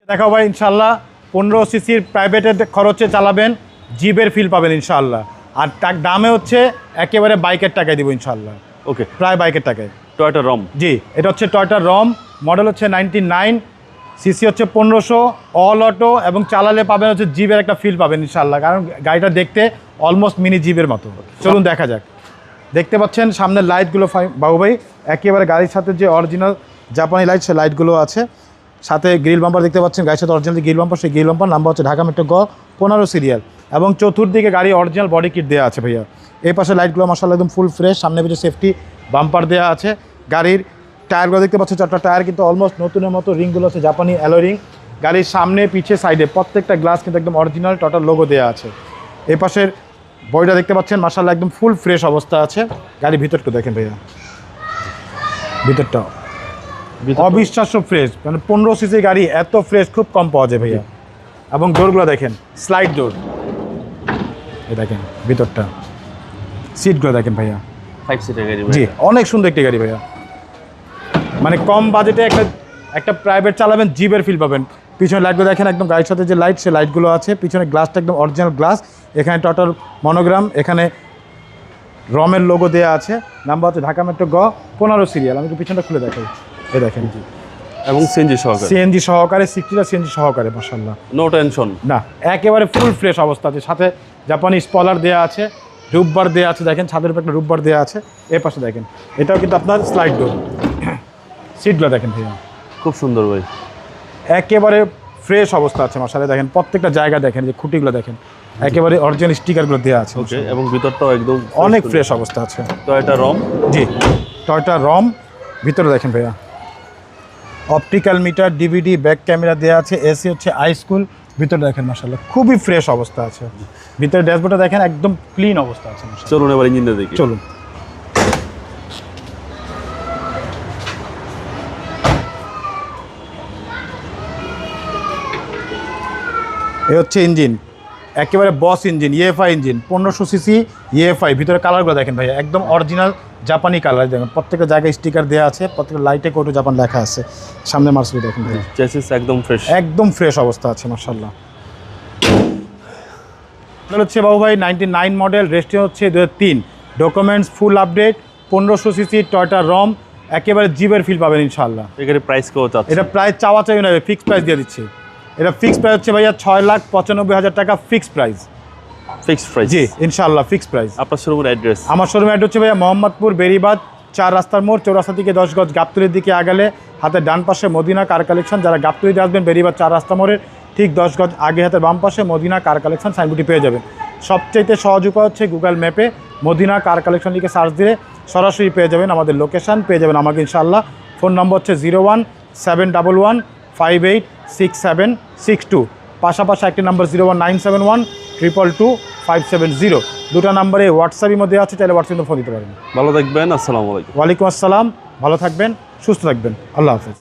দেখাও ভাই ইনশাল্লাহ 15 সিসির প্রাইভেটের খরচে চালাবেন, জিপের ফিল পাবেন ইনশাল্লাহ। আর তার দামে হচ্ছে একেবারে বাইকের টাকায় দিব ইনশাল্লাহ। ওকে, প্রায় বাইকের টাকায়। টয়োটা রম, জি এটা হচ্ছে টয়োটা রম, মডেল হচ্ছে 99, সিসি হচ্ছে 1500, অল অটো, এবং চালালে পাবেন হচ্ছে জিপের একটা ফিল পাবেন ইনশাল্লাহ, কারণ গাড়িটা দেখতে অলমোস্ট মিনি জিপের মতো। চলুন দেখা যাক। দেখতে পাচ্ছেন সামনের লাইটগুলো বাবু ভাই একেবারে গাড়ির সাথে যে অরিজিনাল জাপানি লাইট, সে লাইটগুলো আছে। সাথে গ্রিল বাম্পার দেখতে পাচ্ছেন, গাড়ির সাথে অরিজিনাল গ্রিল বাম্পার, সেই গ্রিল বাম্পার নাম্বার হচ্ছে ঢাকা মেট্রো গ 15 সিরিয়াল, এবং চতুর্দিকে গাড়ি অরিজিনাল বডি কিট দেওয়া আছে ভাইয়া। এই পাশে লাইটগুলো মাশাআল্লাহ একদম ফুল ফ্রেশ, সামনে পিছনে সেফটি বাম্পার দেওয়া আছে। গাড়ির টায়ারগুলো দেখতে পাচ্ছেন, 4টা টায়ার কিন্তু অলমোস্ট নতুনের মতো, রিংগুলো আছে জাপানি অ্যালয় রিং। গাড়ির সামনে পিছে সাইডে প্রত্যেকটা গ্লাস কিন্তু একদম অরিজিনাল টয়োটার লোগো দেওয়া আছে। এই পাশের বডিটা দেখতে পাচ্ছেন মাশাআল্লাহ একদম ফুল ফ্রেশ অবস্থা আছে। গাড়ির ভিতরটা দেখেন ভাইয়া, ভিতরটা অবিশ্বাস্য ফ্রেশ, মানে 15 সিসির গাড়ি এত ফ্রেশ খুব কম পাওয়া যায় ভাইয়া। এবং ডোরগুলো দেখেন, স্লাইড ডোর, এই দেখেন ভিতরটা, সিটগুলো দেখেন ভাইয়া, 5 সিটের গাড়ি। জি অনেক সুন্দর একটি গাড়ি ভাইয়া। মানে কম বাজেটে একটা প্রাইভেট চালাবেন, জিপের ফিল পাবেন। পিছনে লাইটগুলো দেখেন, একদম গাড়ির সাথে যে লাইট, সে লাইটগুলো আছে। পিছনে গ্লাসটা একদম অরিজিনাল গ্লাস, এখানে টয়োটার মনোগ্রাম, এখানে রমের লোগো দেওয়া আছে। নাম্বার হচ্ছে ঢাকা মেট্রো গ 15 সিরিয়াল। আমি পিছনটা খুলে দেখাই, এই দেখেন, এবং সিএনজি সহকারে, সিএনজি সহকারে, 60টা সিএনজি সহকারে মাশাআল্লাহ, নো টেনশন না একেবারে ফুল ফ্রেশ অবস্থা আছে। সাথে জাপানি স্পলার দেওয়া আছে, রূপবার দেওয়া আছে, দেখেন ছাদের উপর একটা রূপবার দেওয়া আছে। এর পাশে দেখেন, এটাও কিন্তু আপনার স্লাইড ডোর। সিটগুলো দেখেন ভাইয়া, খুব সুন্দর ভাই, একেবারে ফ্রেশ অবস্থা আছে মাশাআল্লাহ। দেখেন প্রত্যেকটা জায়গা দেখেন, যে খুঁটিগুলো দেখেন একেবারে অরিজিনাল স্টিকারগুলো দেওয়া আছে। ওকে, এবং ভিতরটাও একদম অনেক ফ্রেশ অবস্থা আছে। টয়োটা রম, জি টয়োটা রম। ভিতরে দেখেন ভাইয়া, optical metre, DVD, back camera দেওয়া আছে, এসি হচ্ছে হাইস্কুল। ভিতরে দেখেন মাশাআল্লাহ খুবই ফ্রেশ অবস্থা আছে। ভিতরে ড্যাশবোর্ডটা দেখেন একদম ক্লিন অবস্থা আছে মাশাআল্লাহ। চলুন এবার ইঞ্জিনটা দেখি। চলুন। এ হচ্ছে ইঞ্জিন, একেবারে boss engine, EFI engine, 1500 CC EFI. ভিতরে কালারগুলো দেখেন ভাইয়া, একদম অরিজিনাল জাপানি কালার। দেখেন প্রত্যেকটা জায়গায় স্টিকার দেওয়া আছে, প্রত্যেকটা লাইটে কোটো জাপান লেখা আছে। সামনে মার্সেডিজ দেখেন ভাইয়া, চেসিস একদম ফ্রেশ, একদম ফ্রেশ অবস্থা আছে মাশাআল্লাহ। মডেল হচ্ছে বাবু ভাই 99 মডেল, রেজিস্ট্রেশন হচ্ছে 2003, documents full update, 1500 CC Toyota রম, একেবারে জিপের ফিল পাবেন ইনশাআল্লাহ। এখানে প্রাইস কেউ চাচ্ছে? এটা প্রায় চাওয়া চাই নয়, ফিক্সড প্রাইস দিয়ে দিচ্ছি। এটা ফিক্সড প্রাইস হচ্ছে ভাইয়া 6,95,000 টাকা ফিক্সড প্রাইস। Fixed price? জি ইনশাআল্লাহ ফিক্সড প্রাইস। আপনার শোরুমের অ্যাড্রেস? আমার শোরুমের অ্যাড্রেস হচ্ছে ভাইয়া মোহাম্মদপুর বেরিবাদ 4 রাস্তার মোড়, চৌরাস্তা থেকে 10 গজ গাবতলির দিকে আগালে হাতের ডান পাশে মদিনা কার কালেকশন। যারা গাবতলিতে আসবেন বেরিবাদ 4 রাস্তা মোড়ের ঠিক 10 গজ আগে হাতের বাম পাশে মদিনা কার কালেকশন সাইনবোর্ডটি পেয়ে যাবেন। সবচেয়ে সহজ উপায় হচ্ছে গুগল ম্যাপে মদিনা কার কালেকশন লিখে সার্চ দিয়ে সরাসরি পেয়ে যাবেন আমাদের লোকেশন, পেয়ে যাবেন আমাকে ইনশাআল্লাহ। ফোন নম্বর হচ্ছে 0171156762। পাশাপাশি একটি নাম্বার 01971222570। দুটো নাম্বারে হোয়াটসঅ্যাপের মধ্যে আছে, চাইলে হোয়াটসঅ্যাপে ফোন দিতে পারেন। ভালো থাকবেন, আসসালামু আলাইকুম। ওয়ালাইকুম আসসালাম, ভালো থাকবেন, সুস্থ থাকবেন, আল্লাহ হাফেজ।